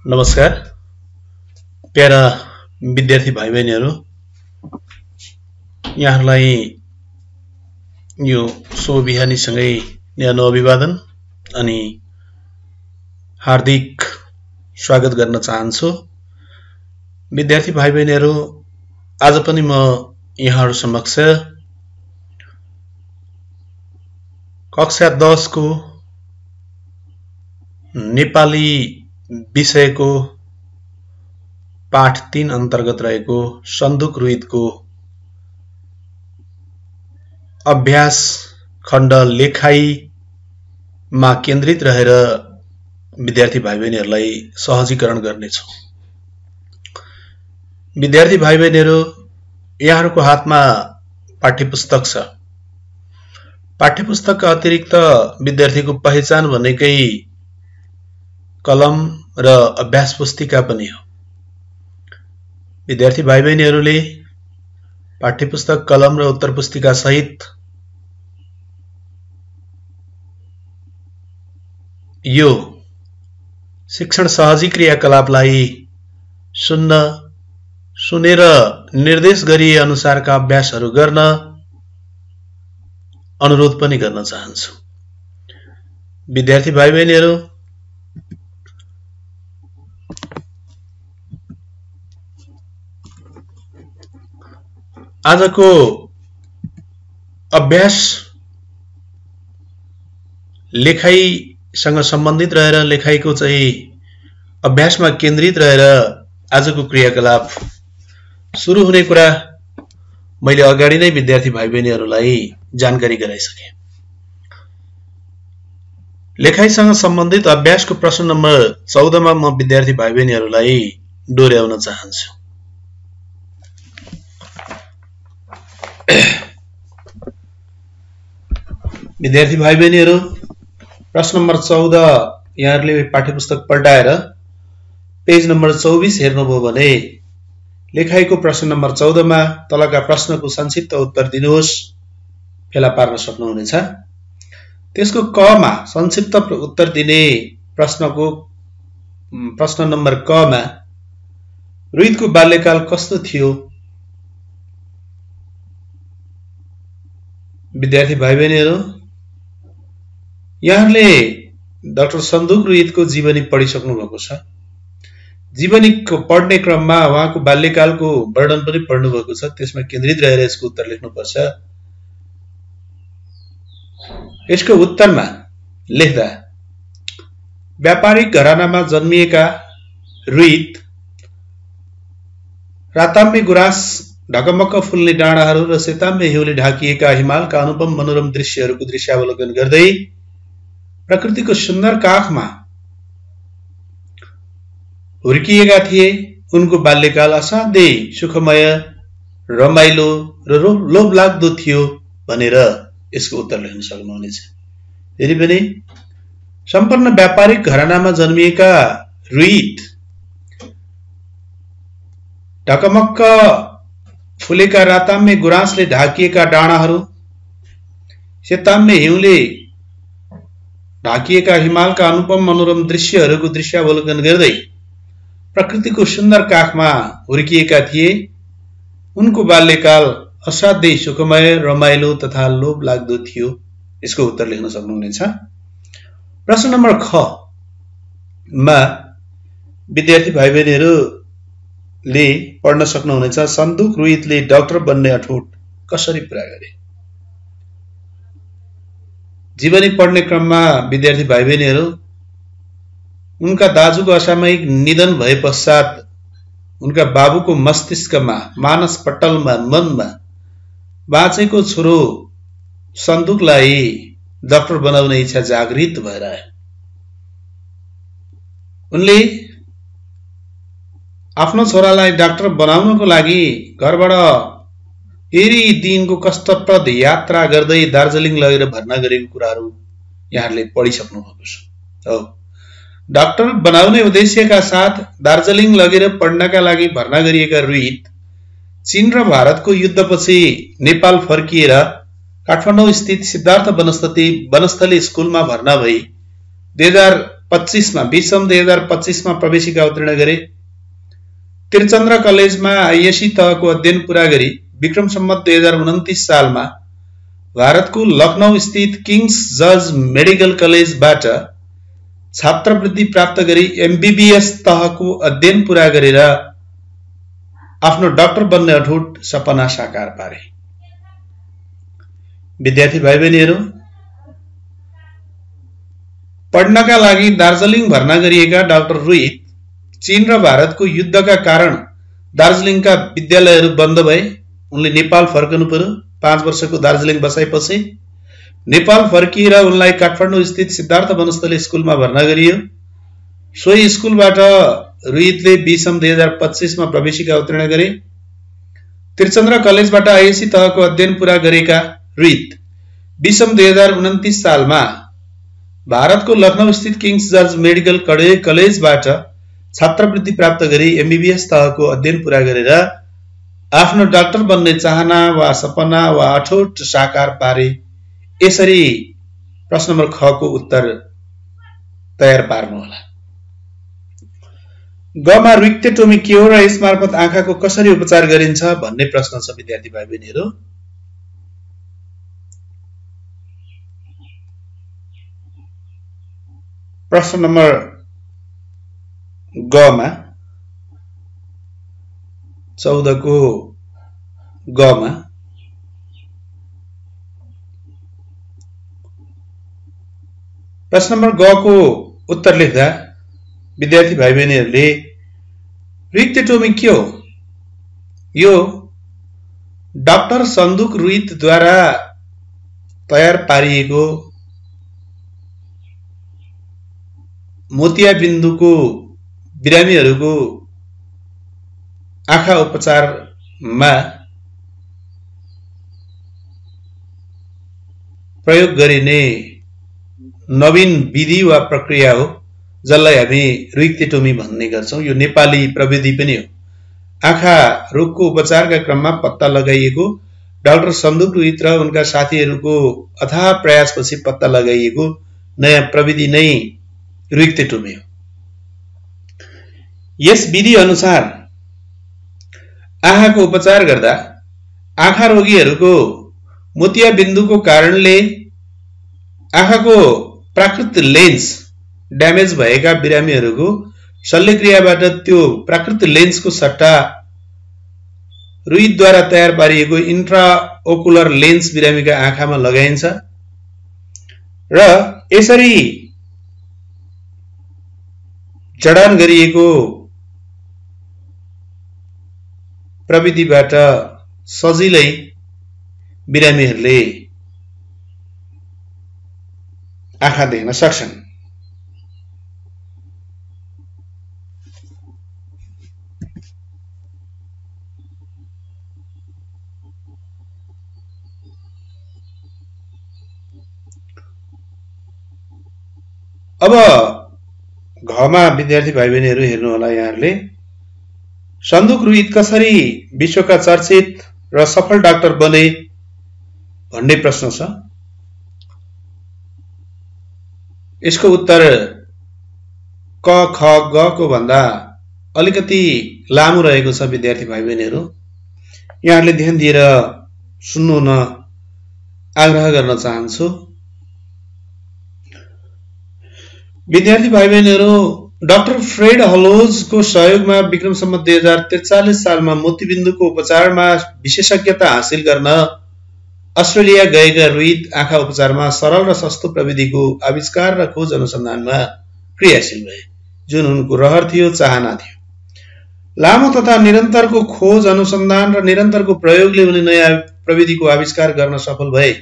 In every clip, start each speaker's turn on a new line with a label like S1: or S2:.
S1: नमस्कार प्यारा विद्यार्थी भाइ बहिनीहरु, यहाँलाई यो शुभ बिहानीसँगै न्यानो अभिवादन अनि हार्दिक स्वागत गर्न चाहन्छु। विद्यार्थी भाइ बहिनीहरु, आज पनि म यहाँहरु समक्ष कक्षा 10 को नेपाली विषयको पाठ 3 अन्तर्गत रहेको सन्दुक रुइतको अभ्यास खण्ड लेखाइमा केन्द्रित रहेर विद्यार्थी भाइ बहिनीहरुलाई सहजीकरण गर्नेछु। विद्यार्थी भाइ बहिनीहरु, यहाँहरुको हातमा पाठ्यपुस्तक छ। पाठ्यपुस्तकका अतिरिक्त विद्यार्थीको पहिचान भनेकै कलम र अभ्यास पुस्तिका पनि हो। विद्यार्थी भाइ बहिनीहरुले पाठ्यपुस्तक, कलम र उत्तर पुस्तिका सहित यो शिक्षण सहजी क्रियाकलापलाई सुनेर निर्देश गरिए अनुसारका अभ्यासहरू गर्न अनुरोध पनि गर्न चाहन्छु। विद्यार्थी भाइ बहिनीहरु, आजको अभ्यास लेखाइसँग सम्बन्धित रहेर लेखाइको चाहिँ अभ्यासमा केन्द्रित रहेर आजको क्रियाकलाप सुरु हुने कुरा मैले अगाडि नै विद्यार्थी भाइ बहिनीहरुलाई जानकारी गराइसके। लेखाइसँग सम्बन्धित अभ्यासको प्रश्न नम्बर 14 मा म विद्यार्थी भाइ बहिनीहरुलाई डोर्याउन चाहन्छु। विद्यार्थी भाइ बहिनीहरु, प्रश्न नम्बर 14 यहाँहरुले पाठ्यपुस्तक पल्टाएर पेज नम्बर 24 हेर्नुभयो भने लेखाइको प्रश्न नम्बर 14 मा तलका प्रश्नको संक्षिप्त उत्तर दिनुहोस् फेला पार्न सक्नुहुनेछ। त्यसको क मा संक्षिप्त उत्तर दिने प्रश्न नम्बर क मा रुइतको बाल्यकाल कस्तो थियो? विद्यार्थी भाइ बहिनीहरु, यहाँहरुले डाक्टर सन्दुक रुइतको जीवनी पढिसक्नु भएको छ। जीवनी पढ्ने क्रममा उहाँको बाल्यकालको वर्णन पनि पढ्नु भएको छ। त्यसमा केन्द्रित रहेर यसको उत्तर लेख्नुपर्छ। यसको उत्तरमा लेख्दा व्यापारिक घरानामा जन्मिएका रुइत राताम्य गुराँस, ढकमक्क फुल्ने डाँडाहरू र सेताम्य हिउँले ढाकिएका हिमालका अनुपम मनोरम दृश्यहरूको दृश्यावलोकन गर्दै प्रकृतिको सुन्दर काखमा हुर्किएका थिए। उनको बाल्यकाल असाध्यै सुखमय, रमाइलो र लोभलाग्दो थियो भनेर यसको उत्तर लेख्न सक्नुहुनेछ। फेरि पनि सम्पन्न व्यापारिक घरानामा जन्मिएका रुइत ढकमक्क फुलेका राताम्य गुराँसले ढाकिएका डाँडाहरू, सेताम्य हिउँले ढाकिएका हिमालका अनुपम मनोरम दृश्यहरूको दृश्यावलोकन गर्दै प्रकृतिको सुन्दर काखमा हुर्किएका थिए। उनको बाल्यकाल असाध्यै सुखमय, रमाइलो तथा लोभ लाग्दो थियो। यसको उत्तर लेख्न सक्नुहुनेछ। प्रश्न नम्बर ख मा विद्यार्थी भाइ बहिनीहरुले पढ्न सक्नुहुनेछ। सन्दुक रुइतले डाक्टर बन्ने अठोट कसरी पूरा गरे? जीवनी पढ्ने क्रममा विद्यार्थी भाइ बहिनीहरु, उनका दाजुको असामयिक निधन भए पश्चात उनका बाबुको मस्तिष्कमा, मानस पटलमा, मनमा बाँचेको छोरो सन्दुकलाई डाक्टर बनाउने इच्छा जागृत भएर आयो। उनले आफ्नो छोरालाई डाक्टर बनाउनको लागि घरबाट फेरि दिनको कष्टप्रद यात्रा गर्दै दार्जिलिङ लगेर भर्ना गरेको कुराहरू यहाँहरुले पढिसक्नु भएको छ। हो, डाक्टर बनाउने उद्देश्यका साथ दार्जिलिङ लगेर पढ्नका लागि भर्ना गरिएका रुइत चीन र भारतको युद्धपछि नेपाल फर्किएर काठमाडौँ स्थित सिद्धार्थ वनस्थली स्कुलमा भर्ना भई 2000 2025 मा बीसम 2025 मा प्रवेशिका उत्तीर्ण गरे। त्रिचन्द्र कलेजमा आइएससी तहको अध्ययन पूरा गरी विक्रम सम्वत 2029 सालमा भारतको लखनऊ स्थित किङ्स जर्ज मेडिकल कलेजबाट छात्रवृत्ति प्राप्त गरी एमबीबीएस तहको अध्ययन पूरा गरेर आफ्नो डाक्टर बन्ने अठोट सपना साकार पारे। विद्यार्थी भाइ बहिनीहरू, पढ्नका लागि दार्जिलिङ भर्ना गरिएका डाक्टर रोहित चीन र भारतको युद्धका कारण दार्जिलिङका विद्यालयहरू बन्द भए। उनले नेपाल फर्कनु पर्यो। 5 वर्षको दार्जिलिङ बसाइपछि नेपाल फर्किएर उनलाई काठमाडौँ स्थित सिद्धार्थ वनस्थली स्कुलमा भर्ना गरियो। सोही स्कुलबाट रोहितले बीसम 2025 मा प्रवेशिका उत्तीर्ण गरे। त्रिचन्द्र कलेजबाट आइएससी तहको अध्ययन पूरा गरेका रोहित बीसम 2029 सालमा भारतको लखनऊ स्थित किङ्स जर्ज मेडिकल कलेजबाट छात्रवृत्ति प्राप्त गरी एमबीबीएस तहको अध्ययन पूरा गरेर आफ्नो डाक्टर बन्ने चाहना वा सपना वा अठोट साकार पारे। यसरी प्रश्न नम्बर ख को उत्तर तयार पार्नुहोला। गमा रिक्टेटोमी के हो र यसमार्फत आँखाको कसरी उपचार गरिन्छ भन्ने प्रश्न छ विद्यार्थी भाइ बहिनीहरू। प्रश्न नम्बर गमा 14 को गमा प्रश्न नम्बर ग को उत्तर लेख्दा विद्यार्थी भाइ बहिनीहरूले रिक्टेटोमी के हो? यो डाक्टर सन्दुक रोहितद्वारा तयार पारिएको मोतियाबिन्दुको बिरामीहरूको आँखा उपचारमा प्रयोग गरिने नवीन विधि वा प्रक्रिया हो, जसलाई हामी रिक्टेटोमी भन्ने गर्छौं। यो नेपाली प्रविधि पनि हो। आँखा रोगको उपचारका क्रममा पत्ता लगाइएको डाक्टर सन्दुक रोहित र उनका साथीहरूको अथाह प्रयासपछि पत्ता लगाइएको नयाँ प्रविधि नै रिक्टेटोमी हो। यस विधि अनुसार आँखाको उपचार गर्दा आँखा रोगीहरूको मोतियाबिन्दुको कारणले आँखाको प्राकृत लेन्स ड्यामेज भएका बिरामीहरूको शल्यक्रियाबाट त्यो प्राकृत लेन्सको सट्टा रोहितद्वारा तयार पारिएको इन्ट्राओकुलर लेन्स बिरामीका आँखामा लगाइन्छ र यसरी जडान गरिएको प्रविधिबाट सजिलै बिरामीहरूले आँखा देख्न सक्छन्। अब घमा विद्यार्थी भाइ बहिनीहरू हेर्नु होला। यहाँहरूले सन्दुक रोहित कसरी विश्वका चर्चित र सफल डाक्टर बने भन्ने प्रश्न छ। यसको उत्तर क ख ग को भन्दा अलिकति लामो रहेको छ विद्यार्थी भाइ बहिनीहरू। यहाँहरूले ध्यान दिएर सुन्नु न आग्रह गर्न चाहन्छु। विद्यार्थी भाइ बहिनीहरू, डाक्टर फ्रेड हलोजको सहयोगमा विक्रम सम्वत 2043 सालमा मोतीबिन्दुको उपचारमा विशेषज्ञता हासिल गर्न अस्ट्रेलिया गएका रोहित आँखा उपचारमा सरल र सस्तो प्रविधिको आविष्कार र खोज अनुसन्धानमा क्रियाशील भए, जुन उनको रहर थियो, चाहना थियो। लामो तथा निरन्तरको खोज अनुसन्धान र निरन्तरको प्रयोगले उनी नयाँ प्रविधिको आविष्कार गर्न सफल भए,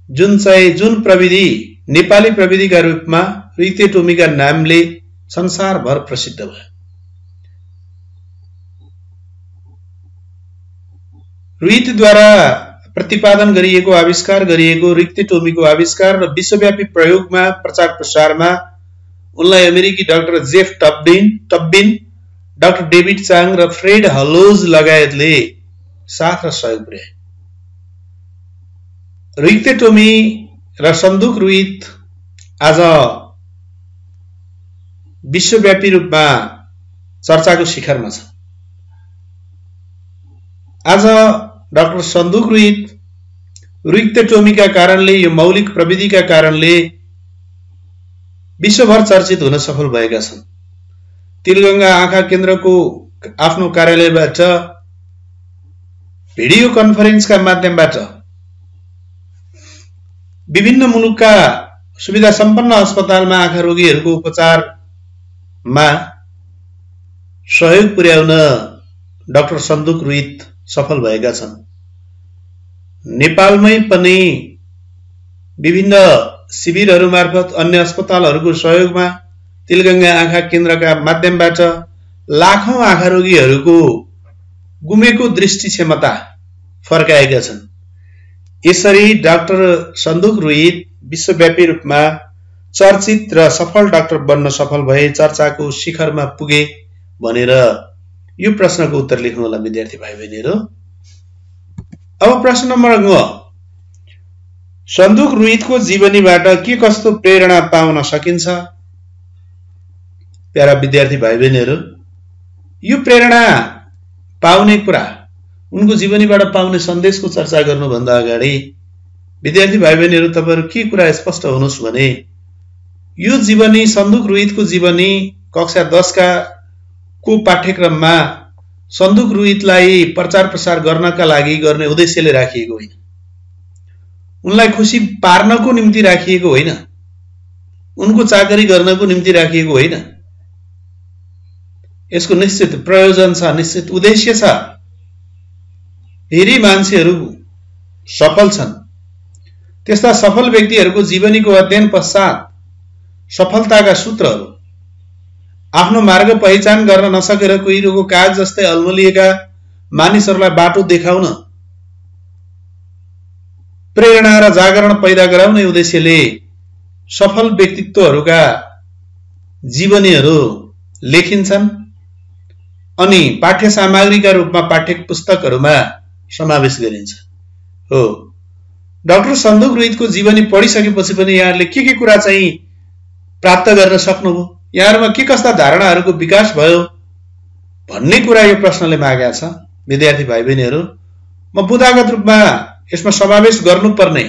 S1: जुन प्रविधि नेपाली प्रविधिका रूपमा रिक्टेटोमीका नामले संसारभर प्रसिद्ध भयो। रोहितद्वारा प्रतिपादन गरिएको आविष्कार गरिएको रिक्टेटोमीको आविष्कार र विश्वव्यापी प्रयोगमा प्रचार प्रसारमा उनलाई अमेरिकी doctor Jeff Tubbin, doctor David Chang र फ्रेड हलोज लगायतले साथ र सहयोग पुर्याए। रिक्टेटोमी र सन्दुक रोहित आज विश्वव्यापी रूपमा चर्चाको शिखरमा छ। आज डाक्टर सन्दुक रुइक्टेटोमीका कारणले, यो मौलिक प्रविधिका कारणले विश्वभर चर्चित हुन सफल भएका छन्। तिलगंगा आँखा केन्द्रको आफ्नो कार्यालयबाट भिडियो कन्फरेन्सका माध्यमबाट विभिन्न मुलुकका सुविधा सम्पन्न अस्पतालमा आँखा रोगीहरूको उपचारमा सहयोग पुर्याउन डाक्टर सन्दुक रुइत सफल भएका छन्। नेपालमै पनि विभिन्न शिविरहरू मार्फत अन्य अस्पतालहरूको सहयोगमा तिलगंगा आँखा केन्द्रका माध्यमबाट लाखौं आँखा रोगीहरूको गुमेको दृष्टि क्षमता फर्काएका छन्। यसरी डाक्टर सन्दुक रुइत विश्वव्यापी रूपमा चर्चित र सफल डाक्टर बन्न सफल भए, चर्चाको शिखरमा पुगे भनेर यो प्रश्नको उत्तर लेख्नु होला विद्यार्थी भाइ बहिनीहरू। अब प्रश्न नम्बर 9, सन्दुक रुइतको जीवनीबाट के कस्तो प्रेरणा पाउन सकिन्छ? प्यारा विद्यार्थी भाइ बहिनीहरू, यो प्रेरणा पाउने कुरा, उनको जीवनीबाट पाउने सन्देशको चर्चा गर्नुभन्दा अगाडि विद्यार्थी भाइ बहिनीहरू तपाईहरु के कुरा स्पष्ट हुनुहोस् भने यो जीवनी, सन्दुक रुइतको जीवनी कक्षा 10 को पाठ्यक्रममा सन्दुक रुइतलाई प्रचार प्रसार गर्नका लागि गर्ने उद्देश्यले राखिएको होइन। उनलाई खुसी पार्नको निम्ति राखिएको होइन, उनको चाकरी गर्नको निम्ति राखिएको होइन। यसको निश्चित प्रयोजन छ, निश्चित उद्देश्य छ। धेरै मान्छेहरू सफल छन्, त्यस्ता सफल व्यक्तिहरूको जीवनीको अध्ययन पश्चात सफलताका सूत्रहरू, आफ्नो मार्ग पहिचान गर्न नसकेर कुहिरोको काग जस्तै अल्मलिएका मानिसहरूलाई बाटो देखाउन, प्रेरणा र जागरण पैदा गराउने उद्देश्यले सफल व्यक्तित्वहरूका जीवनीहरू लेखिन्छन् अनि पाठ्य सामग्रीका रूपमा पाठ्य पुस्तकहरूमा समावेश गरिन्छ। हो, डाक्टर सन्दुक रुइतको जीवनी पढिसकेपछि पनि यहाँहरूले के कुरा चाहिँ प्राप्त गर्न सक्नुभयो, यहाँहरूमा के कस्ता धारणाहरूको विकास भयो भन्ने कुरा यो प्रश्नले मागेको छ। विद्यार्थी भाइ बहिनीहरू, म बुदागत रूपमा यसमा समावेश गर्नुपर्ने,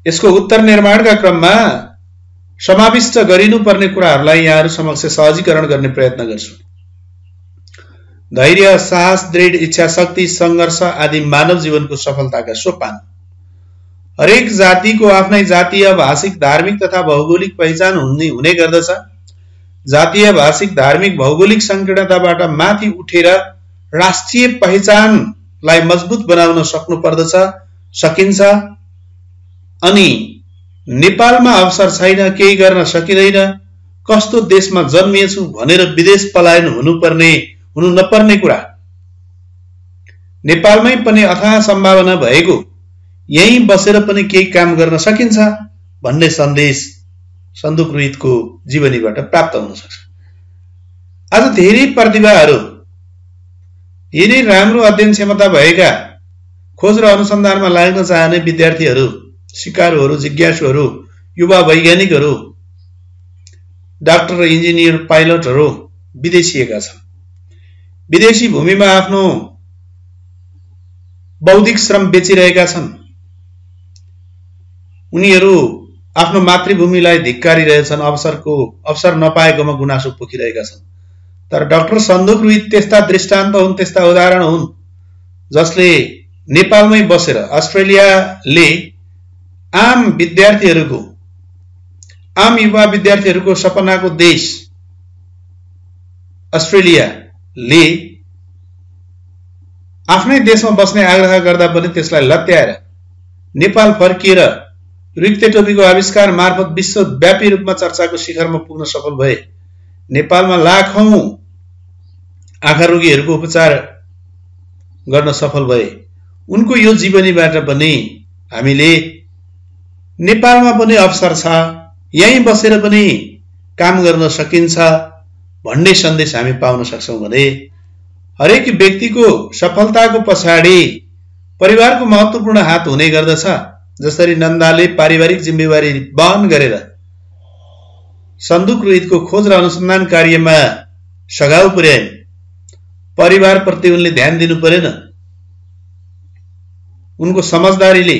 S1: यसको उत्तर निर्माणका क्रममा समाविष्ट गरिनुपर्ने कुराहरूलाई यहाँहरू समक्ष सहजीकरण गर्ने प्रयत्न गर्छु। धैर्य, साहस, दृढ इच्छा शक्ति, संघर्ष आदि मानव जीवनको सफलताका सोपान। हरेक जातिको आफ्नै जातीय, भाषिक, धार्मिक तथा भौगोलिक पहिचान हुने गर्दछ। जातीय, भाषिक, धार्मिक, भौगोलिक संकीर्णताबाट माथि उठेर राष्ट्रिय पहिचानलाई मजबुत बनाउन सक्नु पर्दछ, सकिन्छ। अनि नेपालमा अवसर छैन, केही गर्न सकिँदैन, कस्तो देशमा जन्मिएछु भनेर विदेश पलायन हुनु नपर्ने कुरा, नेपालमै पनि अथाह सम्भावना भएको, यही बसेर पनि केही काम गर्न सकिन्छ भन्ने सन्देश सन्दुक रुइतको जीवनीबाट प्राप्त हुन सक्छ। आज धेरै प्रतिभाहरू, धेरै राम्रो अध्ययन क्षमता भएका, खोज र अनुसन्धानमा लाग्न चाहने विद्यार्थीहरू, सिकारुहरू, जिज्ञासुहरू, युवा वैज्ञानिकहरू, डाक्टर, इन्जिनियर, पाइलटहरू विदेशिएका छन्। विदेशी भूमिमा आफ्नो बौद्धिक श्रम बेचिरहेका छन्। उनीहरू आफ्नो मातृभूमिलाई धिक्कारिरहेछन्, अवसर नपाएकोमा गुनासो पोखिरहेका छन्। तर डाक्टर सन्दुक रुइत त्यस्ता दृष्टान्त हुन्, त्यस्ता उदाहरण हुन् जसले नेपालमै बसेर, अस्ट्रेलियाले आम विद्यार्थीहरूको, आम युवा विद्यार्थीहरूको सपनाको देश अस्ट्रेलियाले आफ्नै देशमा बस्ने आग्रह गर्दा पनि त्यसलाई लत्याएर नेपाल फर्किएर रुइक्टेटोमीको आविष्कार मार्फत विश्वव्यापी रूपमा चर्चाको शिखरमा पुग्न सफल भए। नेपालमा लाखौं आँखा रोगीहरूको उपचार गर्न सफल भए। उनको यो जीवनीबाट पनि हामीले नेपालमा पनि अवसर छ, यही बसेर पनि काम गर्न सकिन्छ भन्ने सन्देश हामी पाउन सक्छौं भने हरेक व्यक्तिको सफलताको पछाडि परिवारको महत्त्वपूर्ण हात हुने गर्दछ। जसरी नन्दाले पारिवारिक जिम्मेवारी वहन गरेर सन्दुक रोहितको खोज र अनुसन्धान कार्यमा सघाउ पुर्याइन्। परिवारप्रति उनले ध्यान दिनु परेन। उनको समझदारीले,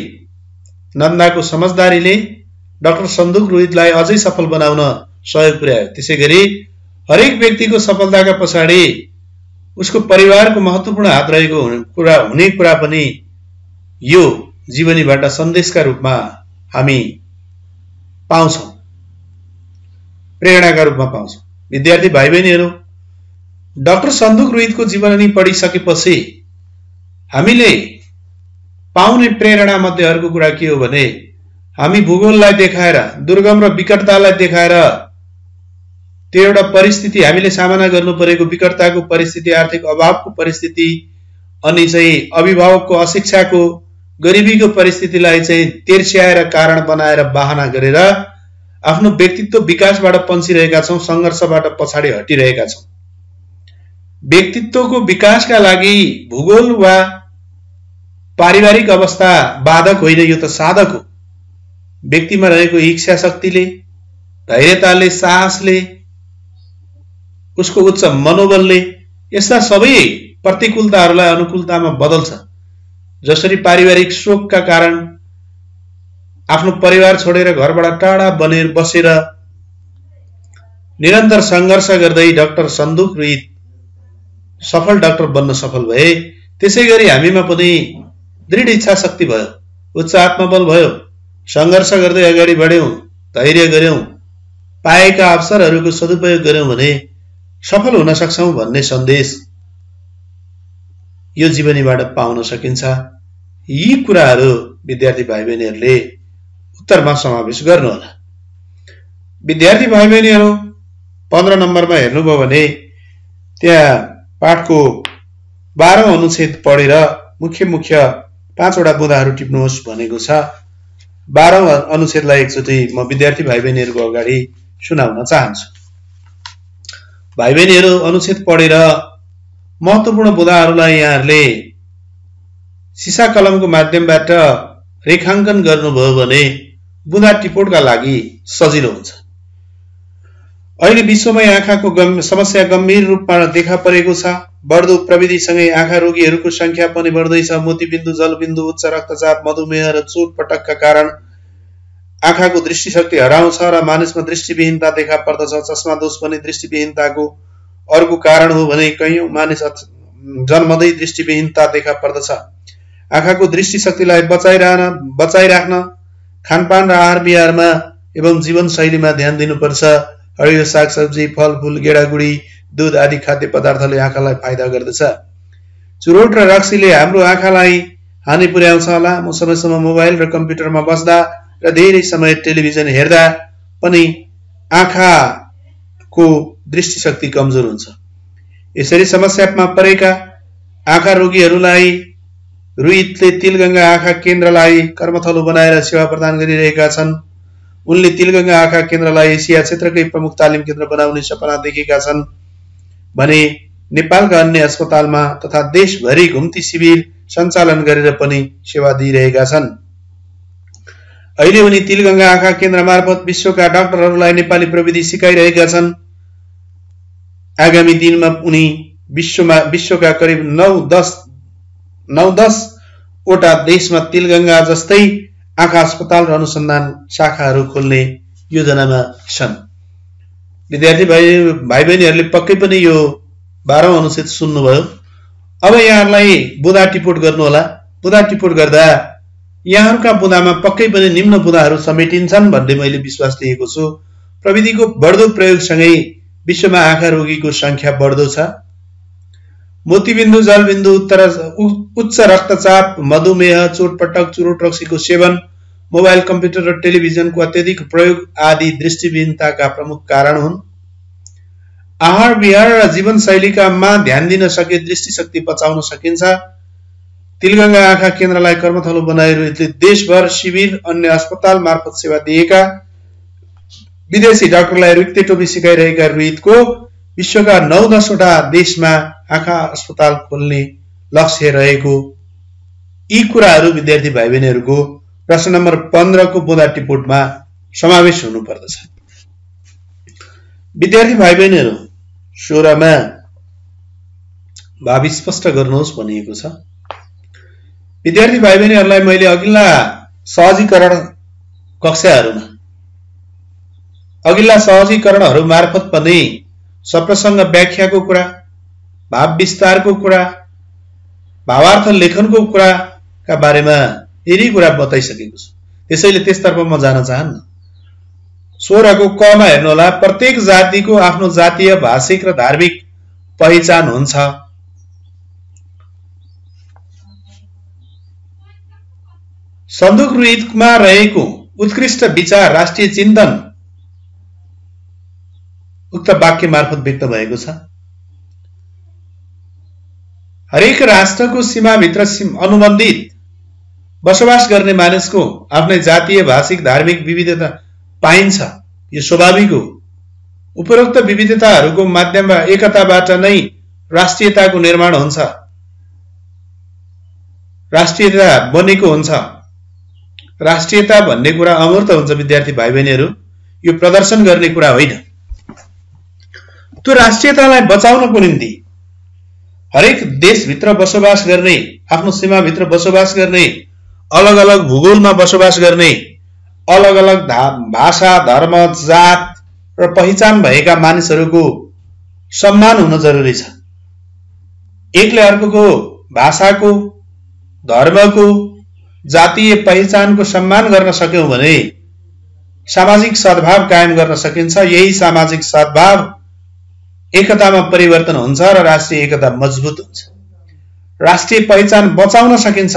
S1: नन्दाको समझदारीले डाक्टर सन्दुक रोहितलाई अझै सफल बनाउन सहयोग पुर्यायो। त्यसैगरी हरेक व्यक्तिको सफलताका पछाडि उसको परिवारको महत्त्वपूर्ण हात रहेको हुने कुरा पनि यो जीवनीबाट सन्देशका रूपमा हामी पाउँछौं, प्रेरणाका रूपमा पाउँछौं। विद्यार्थी भाइ बहिनीहरू, डाक्टर सन्दुक रोहितको जीवनी पढिसकेपछि हामीले पाउने प्रेरणा मध्ये अर्को कुरा के हो भने हामी भूगोललाई देखाएर, दुर्गम र विकटतालाई देखाएर, त्यो एउटा परिस्थिति हामीले सामना गर्नु परेको विकटताको परिस्थिति, आर्थिक अभावको परिस्थिति, अनि चाहिँ अभिभावकको अशिक्षाको, गरिबीको परिस्थितिलाई चाहिँ तेर्स्याएर कारण बनाएर बहाना गरेर आफ्नो व्यक्तित्व विकासबाट पन्छिरहेका छौं, संघर्षबाट पछाडि हटिरहेका छौं। व्यक्तित्वको विकासका लागि भूगोल वा पारिवारिक अवस्था बाधक होइन, यो त साधक हो। व्यक्तिमा रहेको इच्छा शक्तिले, धैर्यताले, साहसले, उसको उच्च मनोबलले यस्ता सबै प्रतिकूलताहरूलाई अनुकूलतामा बदल्छ। जसरी पारिवारिक शोकका कारण आफ्नो परिवार छोडेर घरबाट टाढा बनेर बसेर निरन्तर संघर्ष गर्दै डाक्टर सन्दुक रोहित सफल डाक्टर बन्न सफल भए, त्यसैगरी हामीमा पनि दृढ इच्छा शक्ति भयो, उच्च आत्मबल भयो, संघर्ष गर्दै अगाडि बढ्यौं, धैर्य गर्यौं, पाएका अवसरहरूको सदुपयोग गर्यौं भने सफल हुन सक्छौं भन्ने सन्देश यो जीवनीबाट पाउन सकिन्छ। यी कुराहरू विद्यार्थी भाइ बहिनीहरूले उत्तरमा समावेश गर्नुहोला। विद्यार्थी भाइ बहिनीहरू 15 नम्बरमा हेर्नुभयो भने त्यहाँ पाठको 12औं अनुच्छेद पढेर मुख्य 5 वटा बुँदाहरू टिप्नुहोस् भनेको छ। 12औं अनुच्छेदलाई एकचोटि म विद्यार्थी भाइ बहिनीहरूको अगाडि सुनाउन चाहन्छु। भाइ बहिनीहरू, अनुच्छेद पढेर महत्त्वपूर्ण बुँदाहरूलाई यहाँहरूले सिसा कलमको माध्यमबाट रेखाङ्कन गर्नुभयो भने बुँदा टिपोटका लागि सजिलो हुन्छ। अहिले विश्वमै आँखाको समस्या गम्भीर रूपमा देखा परेको छ। बढ्दो प्रविधिसँगै आँखा रोगीहरूको संख्या पनि बढ्दैछ। मोतीबिन्दु, जलबिन्दु, उच्च रक्तचाप, मधुमेह र चोटपटकका कारण आँखाको दृष्टिशक्ति हराउँछ र मानिसमा दृष्टिविहीनता देखा पर्दछ। चस्मा दोष पनि दृष्टिविहीनताको अर्को कारण हो भने कयौं मानिस जन्मदै दृष्टिविहीनता देखा पर्दछ। आँखाको दृष्टिशक्तिलाई बचाइराख्न खानपान र आहार विहारमा एवं जीवनशैलीमा ध्यान दिनुपर्छ। हरियो सागसब्जी, फलफूल, गेडागुडी, दूध आदि खाद्य पदार्थले आँखालाई फाइदा गर्दछ। चुरोट र रक्सीले हाम्रो आँखालाई हानि पुर्याउँछ। लामो समयसम्म मोबाइल र कम्प्युटरमा बस्दा र धेरै समय टेलिभिजन हेर्दा पनि आँखाको दृष्टिशक्ति कमजोर हुन्छ। यसरी समस्यामा परेका आँखा रोगीहरूलाई रोहितले तिलगंगा आँखा केन्द्रलाई कर्मथलो बनाएर सेवा प्रदान गरिरहेका छन्। उनले तिलगंगा आँखा केन्द्रलाई एसिया क्षेत्रकै प्रमुख तालिम केन्द्र बनाउने सपना देखेका छन् भने नेपालका अन्य अस्पतालमा तथा देशभरि घुम्ती शिविर सञ्चालन गरेर पनि सेवा दिइरहेका छन्। अहिले उनी तिलगंगा आँखा केन्द्र मार्फत विश्वका डाक्टरहरूलाई नेपाली प्रविधि सिकाइरहेका छन्। आगामी दिनमा उनी विश्वका करिब 9-10 वटा देशमा तिलगंगा जस्तै आँखा अस्पताल र अनुसन्धान शाखाहरू खोल्ने योजनामा छन्। विद्यार्थी भाइ बहिनीहरूले पक्कै पनि यो 12औं अनुच्छेद सुन्नुभयो। अब यहाँहरूलाई बुँदा टिपोट गर्नुहोला। बुँदा टिपोट गर्दा यहाँहरूका बुँदामा पक्कै पनि निम्न बुँदाहरू समेटिन्छन् भन्ने मैले विश्वास लिएको छु। प्रविधिको बढ्दो प्रयोगसँगै विश्वमा आँखा रोगीको संख्या बढ्दो छ। मोतीबिन्दु, जलबिन्दु, उच्च रक्तचाप, मधुमेह, चोटपटक, चुरोट रक्सीको सेवन, मोबाइल, कम्प्युटर र टेलिभिजनको अत्यधिक प्रयोग आदि दृष्टिविहीनताका प्रमुख कारण हुन्। आहार विहार र जीवनशैलीकामा ध्यान दिन सके दृष्टिशक्ति बचाउन सकिन्छ। तिलगंगा आँखा केन्द्रलाई कर्मथलो बनाएर देशभर शिविर, अन्य अस्पताल मार्फत सेवा दिएका विदेशी डाक्टरलाई रिक्ते टोपी सिकाइरहेका रोहितको विश्वका 9-10 वटा देशमा आँखा अस्पताल खोल्ने लक्ष्य रहेको यी कुराहरू विद्यार्थी भाइ बहिनीहरूको प्रश्न नम्बर 15 को बुँदा टिपोटमा समावेश हुनुपर्दछ। विद्यार्थी भाइ बहिनीहरू 16 मा भावी स्पष्ट गर्नुहोस् भनिएको छ। विद्यार्थी भाइ बहिनीहरूलाई मैले अघिल्ला सहजीकरण कक्षाहरूमा अघिल्ला सहजीकरणहरू मार्फत पनि सप्रसंग व्याख्याको कुरा, भाव विस्तारको कुरा, भावार्थ लेखनको कुराका बारेमा यही कुरा बताइसकेको छु। त्यसैले त्यसतर्फ म जान चाहन्न। 16 को क मा हेर्नुहोला, प्रत्येक जातिको आफ्नो जातीय, भाषिक र धार्मिक पहिचान हुन्छ। सन्दुक रुइतमा रहेको उत्कृष्ट विचार, राष्ट्रिय चिन्तन उक्त वाक्य मार्फत व्यक्त भएको छ। हरेक राष्ट्रको सीमाभित्र अनुबन्धित बसोबास गर्ने मानिसको आफ्नै जातीय, भाषिक, धार्मिक विविधता पाइन्छ। यो स्वाभाविक हो। उपरोक्त विविधताहरूको माध्यमबाट एकताबाट नै राष्ट्रियताको निर्माण हुन्छ, राष्ट्रियता बनेको हुन्छ। राष्ट्रियता भन्ने कुरा अमूर्त हुन्छ विद्यार्थी भाइ बहिनीहरू, यो प्रदर्शन गर्ने कुरा होइन। त्यो राष्ट्रियतालाई बचाउनको निम्ति हरेक देशभित्र बसोबास गर्ने, आफ्नो सीमाभित्र बसोबास गर्ने, अलग अलग भूगोलमा बसोबास गर्ने, अलग अलग भाषा, धर्म, जात र पहिचान भएका मानिसहरूको सम्मान हुन जरुरी छ। एकले अर्कोको भाषाको, धर्मको, जातीय पहिचानको सम्मान गर्न सक्यौं भने सामाजिक सद्भाव कायम गर्न सकिन्छ। यही सामाजिक सद्भाव एकतामा परिवर्तन हुन्छ र राष्ट्रिय एकता मजबुत हुन्छ। राष्ट्रिय पहिचान बचाउन सकिन्छ,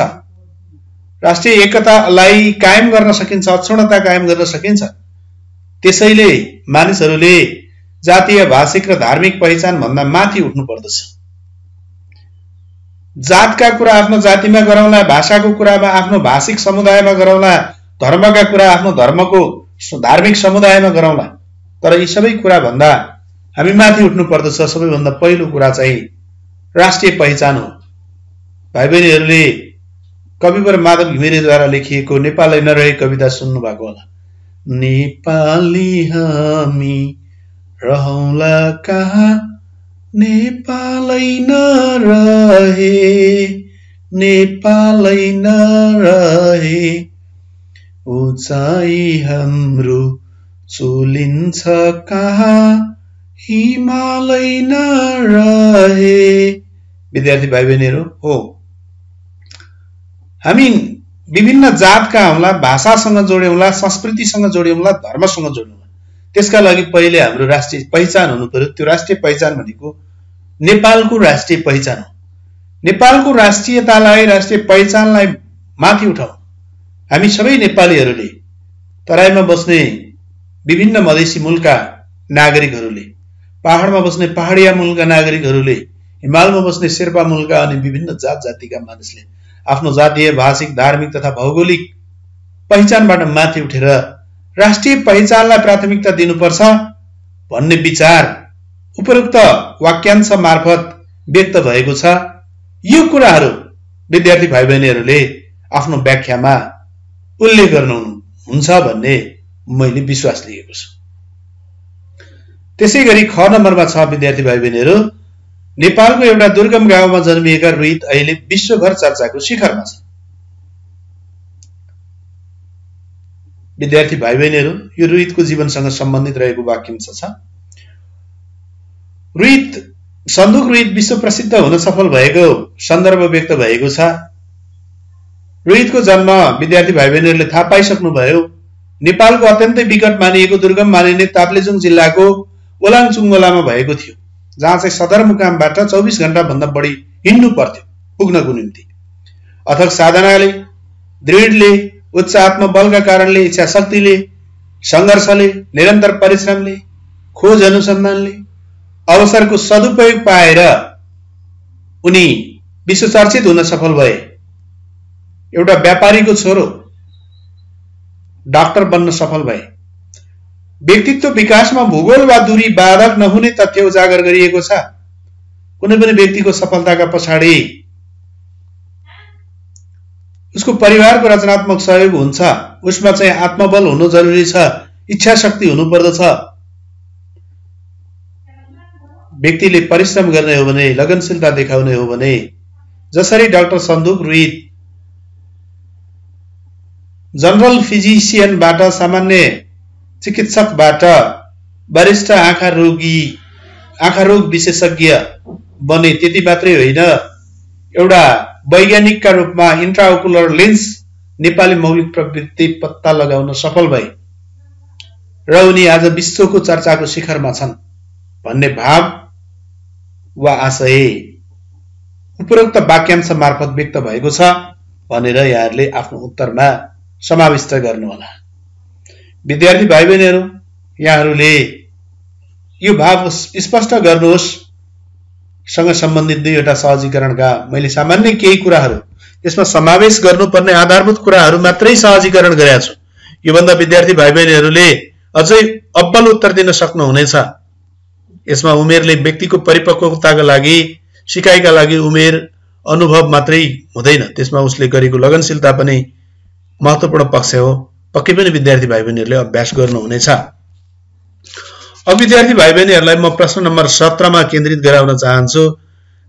S1: राष्ट्रिय एकतालाई कायम गर्न सकिन्छ, अक्षुण्णता कायम गर्न सकिन्छ। त्यसैले मानिसहरूले जातीय, भाषिक र धार्मिक पहिचान भन्दा माथि उठ्नु पर्दछ। जातका कुरा आफ्नो जातिमा गरौँला, भाषाको कुरामा आफ्नो भाषिक समुदायमा गरौँला, धर्मका कुरा आफ्नो धर्मको धार्मिक समुदायमा गरौँला। तर यी सबै कुरा भन्दा हामी माथि उठ्नु पर्दछ। सबैभन्दा पहिलो कुरा चाहिँ राष्ट्रिय पहिचान हो। भाइ बहिनीहरूले कविवर माधव घिमिरेद्वारा लेखिएको नेपालै नरहे कविता सुन्नु भएको होला। नेपाली हामी रहौँला कहाँ, नेपालै नरहे, नेपालै नरहे, उचाइ हाम्रो चुलिन्छ कहाँ, हिमालै नरहे। विद्यार्थी भाइ बहिनीहरू हो, हामी विभिन्न जातका हौँला, भाषासँग जोड्यौँला, संस्कृतिसँग जोड्यौँला, धर्मसँग जोड्यौँला। त्यसका लागि पहिले हाम्रो राष्ट्रिय पहिचान हुनु पर्यो। त्यो राष्ट्रिय पहिचान भनेको नेपालको राष्ट्रिय पहिचान हो। नेपालको राष्ट्रियतालाई, राष्ट्रिय पहिचानलाई माथि उठाउँ। हामी सबै नेपालीहरूले, तराईमा बस्ने विभिन्न मधेसी मूलका नागरिकहरूले, पहाडमा बस्ने पहाडिया मूलका नागरिकहरूले, हिमालमा बस्ने शेर्पा मूलका अनि विभिन्न जात जातिका मानिसले आफ्नो जातीय, भाषिक, धार्मिक तथा भौगोलिक पहिचानबाट माथि उठेर राष्ट्रिय पहिचानलाई प्राथमिकता दिनुपर्छ भन्ने विचार उपरोक्त वाक्यांश मार्फत व्यक्त भएको छ। यो कुराहरू विद्यार्थी भाइ बहिनीहरूले आफ्नो व्याख्यामा उल्लेख गर्नुहुन्छ भन्ने मैले विश्वास लिएको छु। त्यसैगरी ख नम्बरमा छ विद्यार्थी भाइ बहिनीहरू, नेपालको एउटा दुर्गम गाउँमा जन्मिएका रुइत अहिले विश्वभर चर्चाको शिखरमा छ। विद्यार्थी भाइ बहिनीहरू, यो रुइतको जीवनसँग सम्बन्धित रहेको वाक्यांश छ। रुइत, सन्दुक रुइत विश्व प्रसिद्ध हुन सफल भएको सन्दर्भ व्यक्त भएको छ। रुइतको जन्म विद्यार्थी भाइ बहिनीहरूले थाहा पाइसक्नुभयो। नेपालको अत्यन्तै विकट मानिएको दुर्गम मानिने ताप्लेजुङ जिल्लाको ओलाङचुङ्गोलामा भएको थियो, जहाँ चाहिँ सदरमुकामबाट 24 घण्टा भन्दा बढी हिँड्नु पर्थ्यो पुग्नको निम्ति। अथक साधनाले, दृढले, उच्च आत्मबलका कारणले, इच्छा शक्तिले, संघर्षले, निरन्तर परिश्रमले, खोज अनुसन्धानले अवसरको सदुपयोग पाएर उनी विश्वचर्चित हुन सफल भए। एउटा व्यापारीको छोरो डाक्टर बन्न सफल भए। व्यक्तित्व विकासमा भूगोल वा दूरी बाधक नहुने तथ्य उजागर गरिएको छ। कुनै पनि व्यक्तिको सफलताका पछाडि उसको परिवारको रचनात्मक सहयोग हुन्छ। उसमा चाहिँ आत्मबल हुनु जरुरी छ, इच्छा शक्ति हुनु पर्दछ। व्यक्तिले परिश्रम गर्ने हो भने, लगनशीलता देखाउने हो भने, जसरी डाक्टर सन्दुक रुइत जनरल फिजिशियनबाट, सामान्य चिकित्सकबाट वरिष्ठ आँखा रोग विशेषज्ञ बने, त्यति मात्रै होइन, एउटा वैज्ञानिकका रूपमा इन्ट्राओकुलर लेन्स नेपाली मौलिक प्रवृत्ति पत्ता लगाउन सफल भए र उनी आज विश्वको चर्चाको शिखरमा छन् भन्ने भाव वा आशय उपरोक्त वाक्यांश मार्फत व्यक्त भएको छ भनेर यहाँहरूले आफ्नो उत्तरमा समाविष्ट गर्नुहोला। विद्यार्थी भाइ बहिनीहरू, यहाँहरूले यो भाव स्पष्ट गर्नुहोस्। सँग सम्बन्धित दुईवटा सहजीकरणका मैले सामान्य केही कुराहरू, यसमा समावेश गर्नुपर्ने आधारभूत कुराहरू मात्रै सहजीकरण गरेका छु। योभन्दा विद्यार्थी भाइ बहिनीहरूले अझै अब्बल उत्तर दिन सक्नुहुनेछ। यसमा उमेरले व्यक्तिको परिपक्वताका लागि, सिकाइका लागि उमेर अनुभव मात्रै हुँदैन, त्यसमा उसले गरेको लगनशीलता पनि महत्त्वपूर्ण पक्ष हो। पक्कै पनि विद्यार्थी भाइ बहिनीहरूले अभ्यास गर्नुहुनेछ। अब विद्यार्थी भाइ बहिनीहरूलाई म प्रश्न नम्बर 17 मा केन्द्रित गराउन चाहन्छु,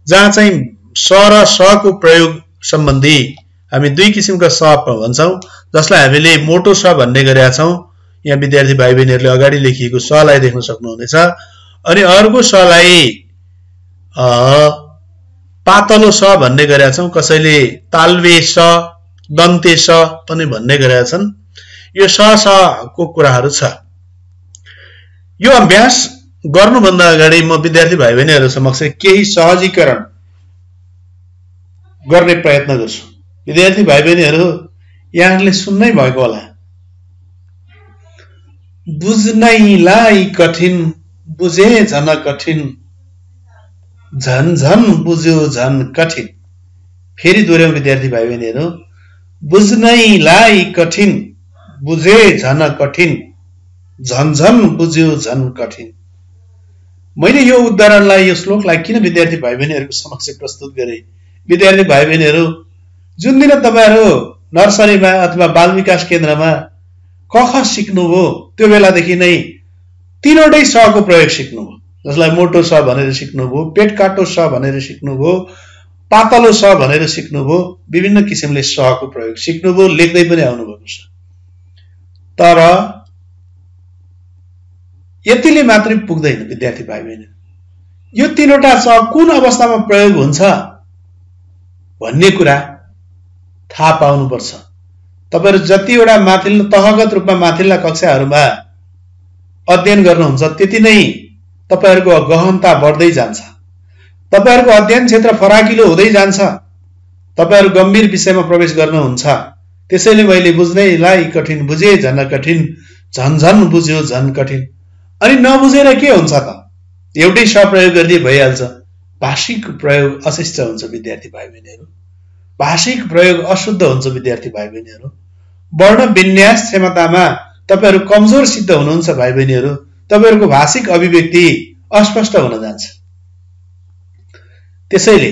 S1: जहाँ चाहिँ स र स को प्रयोग सम्बन्धी हामी दुई किसिमका स भन्छौं, जसलाई हामीले मोटो स भन्ने गरेका छौं। यहाँ विद्यार्थी भाइ बहिनीहरूले अगाडि लेखिएको स लाई देख्न सक्नुहुनेछ। अनि अर्को स लाई पातलो स भन्ने गरेका छौं, कसैले तालवे स, दन्ते स पनि भन्ने गरेका छन्। यो स को कुराहरू छ। यो अभ्यास गर्नुभन्दा अगाडि म विद्यार्थी भाइ बहिनीहरू समक्ष केही सहजीकरण गर्ने प्रयत्न गर्छु। विद्यार्थी भाइ बहिनीहरू, यहाँहरूले सुन्नै भएको होला, बुझ्नैलाई कठिन, बुझे झन कठिन, झन झन बुझ्यो झन कठिन। फेरि दोहोऱ्याउँ विद्यार्थी भाइ बहिनीहरू, बुझ्नैलाई कठिन, बुझे झन कठिन, झन झन बुझ्यो झन कठिन। मैले यो उदाहरणलाई, यो श्लोकलाई किन विद्यार्थी भाइ बहिनीहरूको समक्ष प्रस्तुत गरे? विद्यार्थी भाइ बहिनीहरू, जुन दिन तपाईहरु नर्सरीमा अथवा बाल विकास केन्द्रमा क ख सिक्नुभयो, त्यो बेलादेखि नै तीनवटै स को प्रयोग सिक्नुभयो, जसलाई मोटो स भनेर सिक्नुभयो, पेट काटो स भनेर सिक्नुभयो, पातलो स भनेर सिक्नुभयो, विभिन्न किसिमले स को प्रयोग सिक्नुभयो, लेख्दै पनि आउनुभएको छ। तर यतिले मात्रै पुग्दैन विद्यार्थी भाइ बहिनी। यो तीनवटा स कुन अवस्थामा प्रयोग हुन्छ भन्ने कुरा थाहा पाउनुपर्छ। तपाईहरु जतिवटा माथिल्लो तहगत रूपमा माथिल्ला कक्षाहरुमा अध्ययन गर्नुहुन्छ, त्यति नै तपाईहरुको गहनता बढ्दै जान्छ, तपाईहरुको अध्ययन क्षेत्र फराकिलो हुँदै जान्छ, तपाईहरु गम्भीर विषयमा प्रवेश गर्नुहुन्छ। त्यसैले मैले बुझ्नैलाई कठिन, बुझे झन कठिन, झन झन बुझ्यो झन कठिन। अनि नबुझेर के हुन्छ त? एउटै स प्रयोग गर्दै भइहाल्छ। भाषिक प्रयोग अशिष्ट हुन्छ विद्यार्थी भाइ बहिनीहरु, भाषिक प्रयोग अशुद्ध हुन्छ विद्यार्थी भाइ बहिनीहरु। वर्ण विन्यास क्षमतामा तपाईहरु कमजोर सिद्ध हुनुहुन्छ भाइ बहिनीहरु, तपाईहरुको भाषिक अभिव्यक्ति अस्पष्ट हुन जान्छ। त्यसैले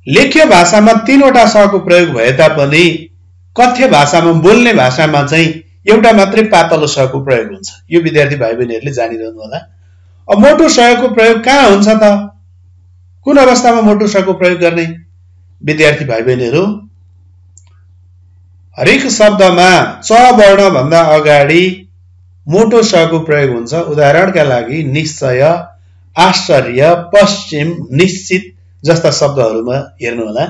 S1: लेख्य भाषामा तीनवटा स को प्रयोग भए तापनि कथ्य भाषामा, बोल्ने भाषामा चाहिँ एउटा मात्रै पातलो स को प्रयोग हुन्छ। यो विद्यार्थी भाइ बहिनीहरुले जानिरहनु होला। अब मोटो स को प्रयोग कहाँ हुन्छ त? कुन अवस्थामा मोटो स को प्रयोग गर्ने? विद्यार्थी भाइ बहिनीहरु, हरेक शब्दमा च वर्ण भन्दा अगाडि मोटो स को प्रयोग हुन्छ। उदाहरणका लागि निश्चय, आश्चर्य, पश्चिम, निश्चित जस्ता शब्दहरुमा हेर्नु होला।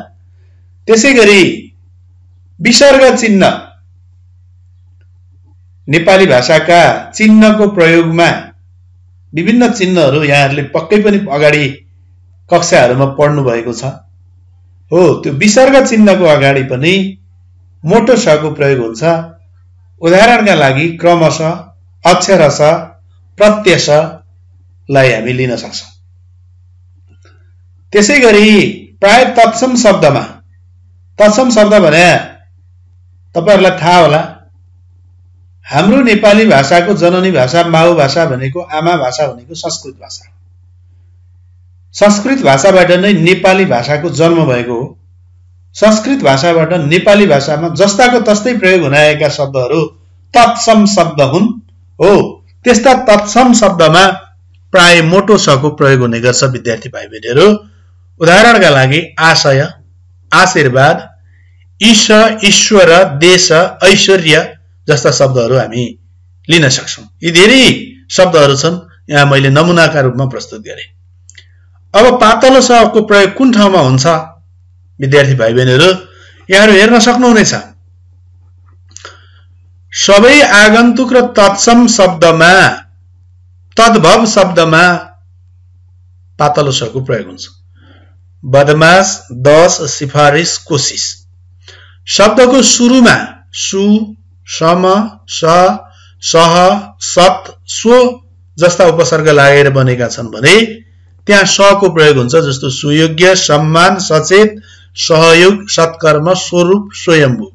S1: त्यसैगरी विसर्ग चिन्ह, नेपाली भाषाका चिन्हको प्रयोगमा विभिन्न चिन्हहरु यहाँहरुले पक्कै पनि अगाडि कक्षाहरुमा पढ्नु भएको छ। हो, त्यो विसर्ग चिन्हको अगाडि पनि मोटो स को प्रयोग हुन्छ। उदाहरणका लागि क्रमशः, अक्षरशः, प्रत्ययलाई हामी लिन सक्छौं। त्यसैगरी प्राय तत्सम शब्दमा, तत्सम शब्द भने तपाईहरुलाई थाहा होला, हाम्रो नेपाली भाषाको जननी भाषा, माउ भाषा भनेको, आमा भाषा भनेको संस्कृत भाषा। संस्कृत भाषाबाट नै नेपाली भाषाको जन्म भएको हो। संस्कृत भाषाबाट नेपाली भाषामा जस्ताको तस्तै प्रयोग हुन आएका शब्दहरू तत्सम शब्द हुन्। हो, त्यस्ता तत्सम शब्दमा प्राय मोटो शको प्रयोग हुने गर्छ विद्यार्थी भाइ बहिनीहरू। उदाहरणका लागि आशय, आशीर्वाद, ईश, ईश्वर, देश, ऐश्वर्य जस्ता शब्दहरू हामी लिन सक्छौं। यी धेरै शब्दहरू छन्, यहाँ मैले नमुनाका रूपमा प्रस्तुत गरे। अब पातलो शको प्रयोग कुन ठाउँमा हुन्छ विद्यार्थी भाइ बहिनीहरू यहाँहरू हेर्न सक्नुहुनेछ। सबै आगन्तुक र तत्सम शब्दमा, तद्भव शब्दमा पातलो शको प्रयोग हुन्छ। बदमाश, दश, सिफारिस, कोशिश। शब्दको सुरुमा सु, सम, स, सह, सत, सो जस्ता उपसर्ग लागेर बनेका छन् भने त्यहाँ शको प्रयोग हुन्छ। जस्तो सुयोग्य, सम्मान, सचेत, सहयोग, सत्कर्म, स्वरूप, स्वयम्भू।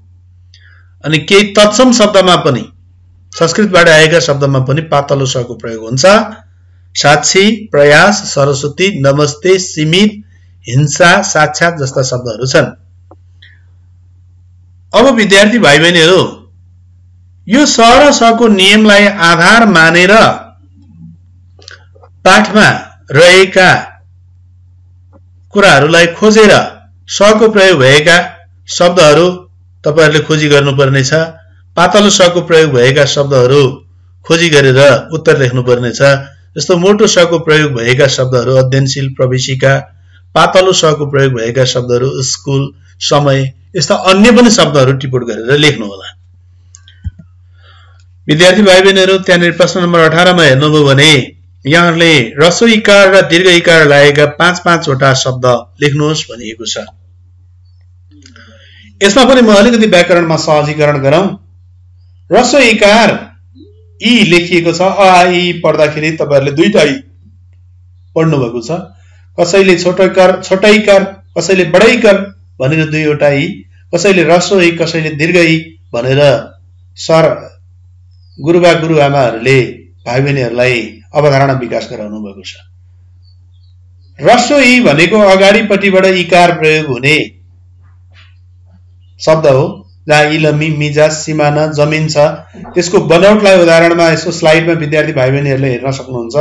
S1: अनि केही तत्सम शब्दमा पनि, संस्कृतबाट आएका शब्दमा पनि पातलो शको प्रयोग हुन्छ। साक्षी, प्रयास, सरस्वती, नमस्ते, सीमित, हिंसा, साक्षात जस्ता शब्दहरू छन्। अब विद्यार्थी भाइ बहिनीहरू यो स र शको नियमलाई आधार मानेर पाठमा रहेका कुराहरूलाई खोजेर शको प्रयोग भएका शब्दहरू तपाईहरुले खोजी गर्नुपर्नेछ। पातलो शको प्रयोग भएका शब्दहरू खोजी गरेर उत्तर लेख्नुपर्नेछ। जस्तो मोटो शको प्रयोग भएका शब्दहरू अध्ययनशील, प्रवेशिका, पातलो शको प्रयोग भएका शब्दहरू स्कुल, समय, यस्ता अन्य पनि शब्दहरू टिप्पणी गरेर लेख्नु होला। विद्यार्थी भाइ बहिनीहरू त्यहाँनिर प्रश्न नम्बर 18 मा हेर्नुभयो भने यहाँहरूले ह्रस्व इकार र दीर्घ इकार लागेका 5-5 वटा शब्द लेख्नुहोस् भनिएको छ। यसमा पनि म अलिकति व्याकरणमा सहजीकरण गरौँ। ह्रस्व इकार इ लेखिएको छ। अ आ इ पढ्दाखेरि तपाईहरुले दुईटा इ पढ्नु भएको छ। कसैले छोटो इकार, कसैले बडै इकार भनेर दुईवटा इ, कसैले ह्रस्व इ, कसैले दीर्घ इ भनेर सर गुरुबा गुरुआमाहरूले भाइ बहिनीहरूलाई अवधारणा विकास गराउनु भएको छ। ह्रस्व इ भनेको अगाडिपट्टिबाट इकार प्रयोग हुने शब्द हो। जहाँ इलमी, मिजाज, सिमाना, जमिन छ त्यसको बनावटलाई उदाहरणमा यसो स्लाइडमा विद्यार्थी भाइ बहिनीहरूले हेर्न सक्नुहुन्छ।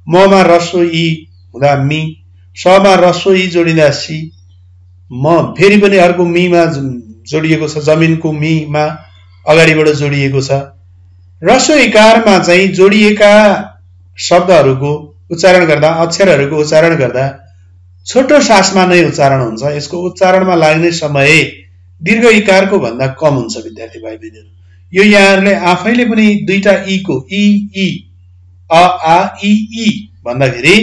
S1: म मा ह्रस्व इ हुँदा मी, स मा ह्रस्व इ जोडिँदा सी, म फेरि पनि अर्को मी मा जोडिएको छ, जमिनको मी मा अगाडिबाट जोडिएको छ। ह्रस्व इकारमा चाहिँ जोडिएका शब्दहरूको उच्चारण गर्दा, अक्षरहरूको उच्चारण गर्दा छोटो सासमा नै उच्चारण हुन्छ। यसको उच्चारणमा लाग्ने समय दीर्घ इकारको भन्दा कम हुन्छ विद्यार्थी भाइ बहिनीहरू। यो यहाँहरूले आफैले पनि दुईटा इ को इ इ अ आ इ इ भन्दाखेरि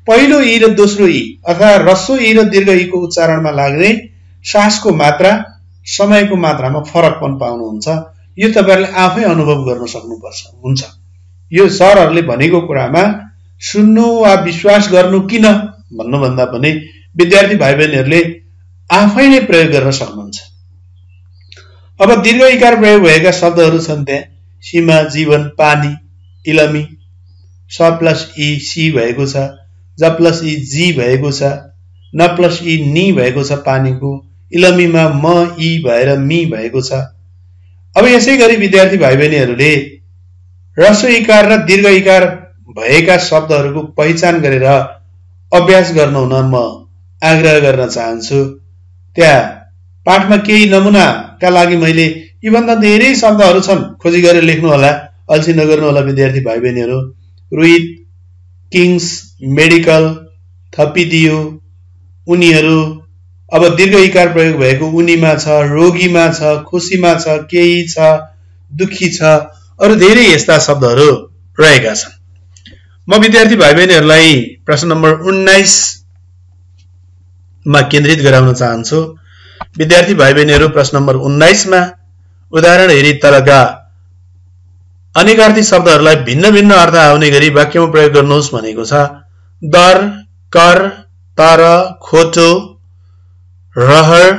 S1: पहिलो इ र दोस्रो इ अथवा ह्रस्व इ र दीर्घ इ को उच्चारणमा लाग्ने सासको मात्रा, समयको मात्रामा फरक पनि पाउनुहुन्छ। यो तपाईहरुले आफै अनुभव गर्न सक्नुपर्छ हुन्छ। यो सरहरूले भनेको कुरामा सुन्नु वा विश्वास गर्नु किन भन्नुभन्दा पनि विद्यार्थी भाइ बहिनीहरूले आफै नै प्रयोग गर्न सक्नुहुन्छ। अब दीर्घ इकार प्रयोग भएका शब्दहरू छन् त्यहाँ सीमा, जीवन, पानी, इलमी, स प्लस इ सी भएको छ, ज प्लस इ जी भएको छ, न प्लस इ नी भएको छ पानीको, इलमीमा म इ भएर मी भएको छ। अब यसै गरी विद्यार्थी भाइ बहिनीहरूले ह्रस्व इकार र दीर्घ इकार भएका शब्दहरूको पहिचान गरेर अभ्यास गर्नु हुन म आग्रह गर्न चाहन्छु। त्यहाँ पाठमा केही नमुनाका लागि मैले यीभन्दा धेरै शब्दहरू छन्, खोजी गरेर लेख्नु होला, अल्छी नगर्नु होला विद्यार्थी भाइ बहिनीहरू। रोहित, किङ्स, मेडिकल, थपिदियो, उनीहरू। अब दीर्घ इकार प्रयोग भएको उनीमा छ, रोगीमा छ, खुसीमा छ, केही छ, दुखी छ, अरु धेरै यस्ता शब्दहरू रहेका छन्। म विद्यार्थी भाइ बहिनीहरूलाई प्रश्न नम्बर 19 मा केन्द्रित गराउन चाहन्छु। विद्यार्थी भाइ बहिनीहरू प्रश्न नम्बर 19 मा उदाहरण हेरी तलका अनेकार्थी शब्दहरूलाई भिन्न भिन्न अर्थ आउने गरी वाक्यमा प्रयोग गर्नुहोस् भनेको छ। दर, कर, तर, खोटो, रहर,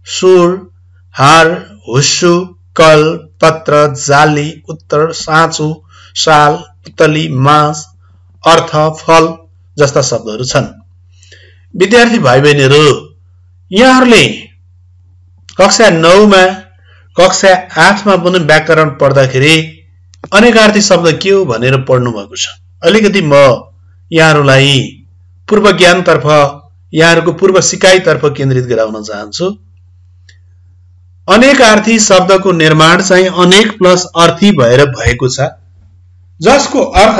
S1: सुर, हार, हुस्सु, कल, पत्र, जाली, उत्तर, साँचो, साल, पुतली, मास, अर्थ, फल जस्ता शब्दहरू छन्। विद्यार्थी भाइ बहिनीहरू यहाँहरूले कक्षा 9 मा, कक्षा 8 मा पनि व्याकरण पढ्दाखेरि अनेकार्थी शब्द के हो भनेर पढ्नु भएको छ। अलिकति म यहाँहरूलाई पूर्व ज्ञानतर्फ, यहाँहरूको पूर्व सिकाइतर्फ केन्द्रित गराउन चाहन्छु। अनेकार्थी शब्दको निर्माण चाहिँ अनेक प्लस अर्थी भएर भएको छ, जसको अर्थ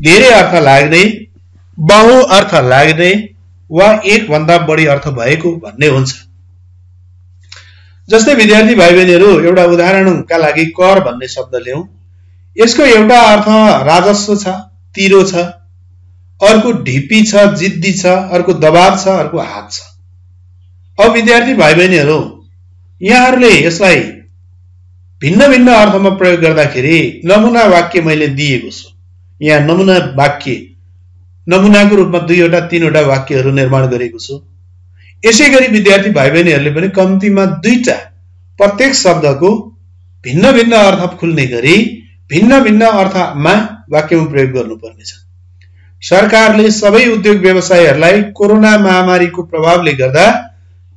S1: धेरै अर्थ लाग्ने, बहु अर्थ लाग्ने वा एक भन्दा बढी अर्थ भएको भन्ने हुन्छ। जस्तै विद्यार्थी भाइ बहिनीहरू, एउटा उदाहरणका लागि कर भन्ने शब्द ल्याउँ। यसको एउटा अर्थ राजस्व छ, तिरो छ, अर्को ढिपी छ, जिद्दी छ, अर्को दबाव छ, अर्को हात छ। अब विद्यार्थी भाइ बहिनीहरू, यहाँहरूले यसलाई भिन्न भिन्न अर्थमा प्रयोग गर्दाखेरि नमुना वाक्य मैले दिएको छु। यहाँ नमुना वाक्य, नमुनाको रूपमा 2वटा 3वटा वाक्यहरू निर्माण गरेको छु। यसै गरी विद्यार्थी भाइ बहिनीहरूले पनि कम्तीमा 2टा प्रत्येक शब्दको भिन्न भिन्न अर्थ खुल्ने गरी भिन्न भिन्न अर्थमा वाक्यमा प्रयोग गर्नुपर्नेछ। सरकारले सबै उद्योग व्यवसायहरूलाई कोरोना महामारीको प्रभावले गर्दा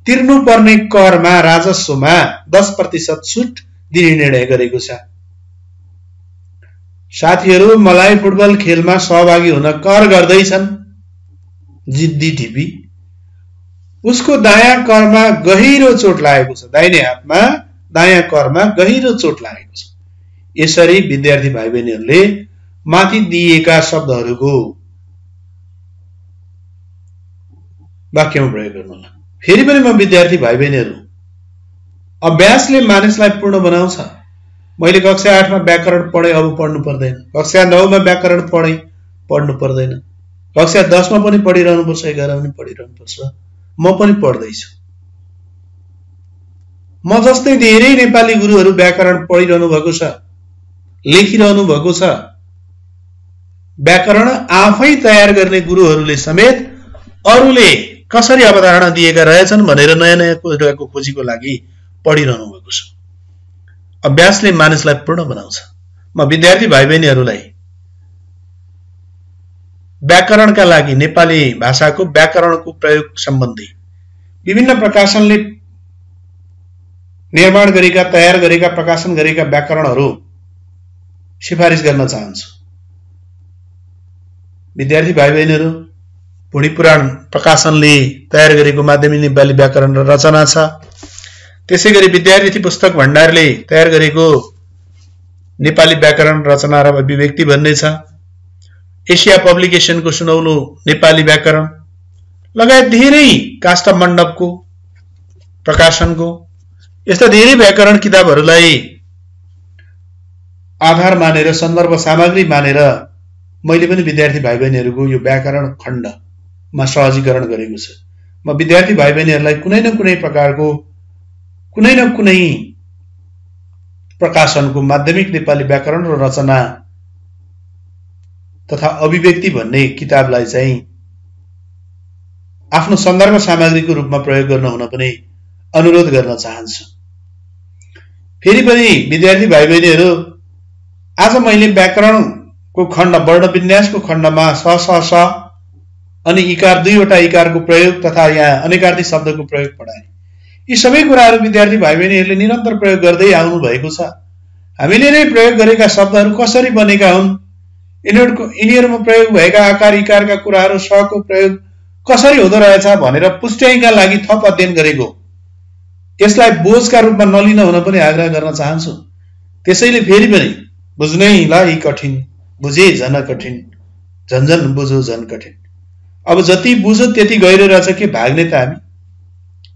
S1: तिर्नुपर्ने करमा, राजस्वमा 10% छुट दिने निर्णय गरेको छ। साथीहरू, मलाई फुटबल खेलमा सहभागी हुन कर गर्दैछन् जिद्दी ढिपी, उसको दायाँ करमा गहिरो चोट लागेको छ, दाहिने हातमा दायाँ करमा गहिरो चोट लागेको छ। यसरी विद्यार्थी भाइ बहिनीहरूले माथि दिएका शब्दहरूको वाक्यमा प्रयोग गर्नुहोला। फेरि पनि म विद्यार्थी भाइ बहिनीहरू, अभ्यासले मानिसलाई पूर्ण बनाउँछ। मैले कक्षा 8 मा व्याकरण पढे, अब पढ्नु पर्दैन। कक्षा 9 मा व्याकरण पढे, पढ्नु पर्दैन। कक्षा 10 मा पनि पढिरहनु पर्छ, 11 मा पनि पढिरहनु पर्छ। म पनि पढ्दैछु। म जस्तै धेरै नेपाली गुरुहरू व्याकरण पढिरहनु भएको छ, लेखिरहनु भएको छ। व्याकरण आफै तयार गर्ने गुरुहरूले समेत अरूले कसरी अवधारणा दिएका रहेछन् भनेर नयाँ नयाँ कुराको खोजीको लागि पढिरहनु भएको छ। अभ्यासले मानिसलाई पूर्ण बनाउँछ। म विद्यार्थी भाइ बहिनीहरूलाई व्याकरणका लागि, नेपाली भाषाको व्याकरणको प्रयोग सम्बन्धी विभिन्न प्रकाशनले निर्माण गरेका, तयार गरेका, प्रकाशन गरेका व्याकरणहरू सिफारिस गर्न चाहन्छु। विद्यार्थी भाइ बहिनीहरू, भुँडी पुराण प्रकाशनले तयार गरेको माध्यमिक नेपाली व्याकरण र रचना छ। त्यसै गरी विद्यार्थी पुस्तक भण्डारले तयार गरेको नेपाली व्याकरण, रचना र अभिव्यक्ति भन्ने छ। एसिया पब्लिकेसनको सुनौलो नेपाली व्याकरण लगायत धेरै काष्ठमण्डपको प्रकाशनको यस्ता धेरै व्याकरण किताबहरूलाई आधार मानेर, सन्दर्भ सामग्री मानेर मैले पनि विद्यार्थी भाइ बहिनीहरूको यो व्याकरण खण्डमा सहजीकरण गरेको छु। म विद्यार्थी भाइ बहिनीहरूलाई कुनै न कुनै प्रकारको, कुनै न कुनै प्रकाशनको माध्यमिक नेपाली व्याकरण र रचना तथा अभिव्यक्ति भन्ने किताबलाई चाहिँ आफ्नो सन्दर्भ सामग्रीको रूपमा प्रयोग गर्न हुन पनि अनुरोध गर्न चाहन्छु। फेरि पनि विद्यार्थी भाइ बहिनीहरू, आज मैले व्याकरणको खण्ड, वर्ण विन्यासको खण्डमा स स स अनि इकार, 2वटा इकारको प्रयोग तथा यहाँ अनेकार्थी शब्दको प्रयोग पढाएँ। यी सबै कुराहरू विद्यार्थी भाइ बहिनीहरूले निरन्तर प्रयोग गर्दै आउनु भएको छ। हामीले नै प्रयोग गरेका शब्दहरू कसरी बनेका हुन्, यिनीहरूमा प्रयोग भएका आकार इकारका कुराहरू, शको प्रयोग कसरी हुँदो रहेछ भनेर पुष्ट्याइका लागि थप अध्ययन गरेको। यसलाई बोझका रूपमा नलिन हुन पनि आग्रह गर्न चाहन्छु। त्यसैले फेरि पनि बुझ्नैलाई कठिन, बुझे झन कठिन, झन्झन बुझो झन कठिन। अब जति बुझो त्यति गहिरो रहेछ कि भाग्ने त हामी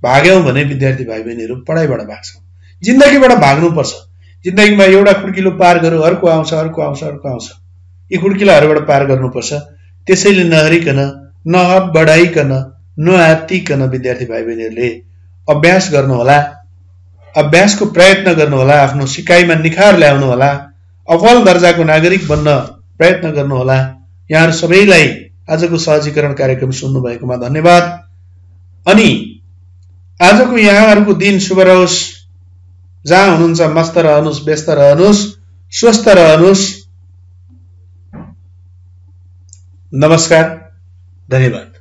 S1: भाग्यौं भने विद्यार्थी भाइ बहिनीहरू पढाइबाट भाग्छौँ। जिन्दगीबाट भाग्नुपर्छ। जिन्दगीमा एउटा खुड्किलो पार गरौँ, अर्को आउँछ, अर्को आउँछ, अर्को आउँछ। यी खुड्किलाहरूबाट पार गर्नुपर्छ। त्यसैले नहरिकन, नहत बढाइकन, नआत्तिकन विद्यार्थी भाइ बहिनीहरूले अभ्यास गर्नुहोला, अभ्यासको प्रयत्न गर्नुहोला, आफ्नो सिकाइमा निखार ल्याउनुहोला, अफल दर्जाको नागरिक बन्न प्रयत्न गर्नुहोला। यहाँहरू सबैलाई आजको सहजीकरण कार्यक्रम सुन्नु भएकोमा धन्यवाद। अनि आजको यहाँहरूको दिन शुभ रहोस्। जहाँ हुनुहुन्छ मस्त रहनुहोस्, व्यस्त रहनुहोस्, स्वस्थ रहनुहोस्। नमस्कार, धन्यवाद।